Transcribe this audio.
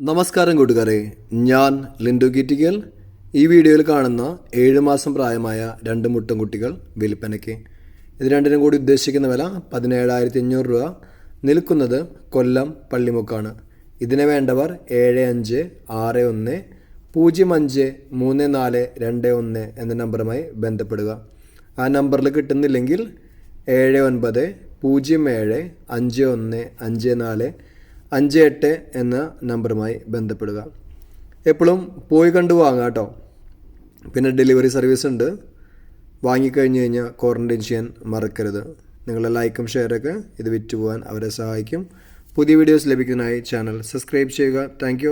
നമസ്കാരം കൂട്ടുകാരെ, ഞാൻ ലിൻഡോ ഗീറ്റിക്കൽ. ഈ വീഡിയോയിൽ കാണുന്ന 7 മാസം പ്രായമായ 2 മുട്ടൻകുട്ടികൾ വിൽപ്പനയ്ക്ക്. ഇത് രണ്ടിനും കൂടി ഉദ്ദേശിക്കുന്ന വില 17,500 രൂപ. നിൽക്കുന്നത് കൊല്ലം പള്ളിമുക്കാണ്. ഇതിനെ വേണ്ടവർ 7561053421 എന്ന നമ്പറുമായി ബന്ധപ്പെടുക. ആ നമ്പറിൽ കിട്ടുന്നില്ലെങ്കിൽ 7907515458 എന്ന നമ്പറുമായി ബന്ധപ്പെടുക. എപ്പോഴും പോയി കണ്ടു വാങ്ങാം കേട്ടോ. പിന്നെ ഡെലിവറി സർവീസ് ഉണ്ട്. വാങ്ങിക്കഴിഞ്ഞ് കഴിഞ്ഞാൽ ക്വാറൻറ്റൈൻ ചെയ്യാൻ മറക്കരുത്. നിങ്ങളുടെ ലൈക്കും ഷെയറൊക്കെ ഇത് വിറ്റുപോകാൻ അവരെ സഹായിക്കും. പുതിയ വീഡിയോസ് ലഭിക്കുന്നതിനായി ചാനൽ സബ്സ്ക്രൈബ് ചെയ്യുക. താങ്ക്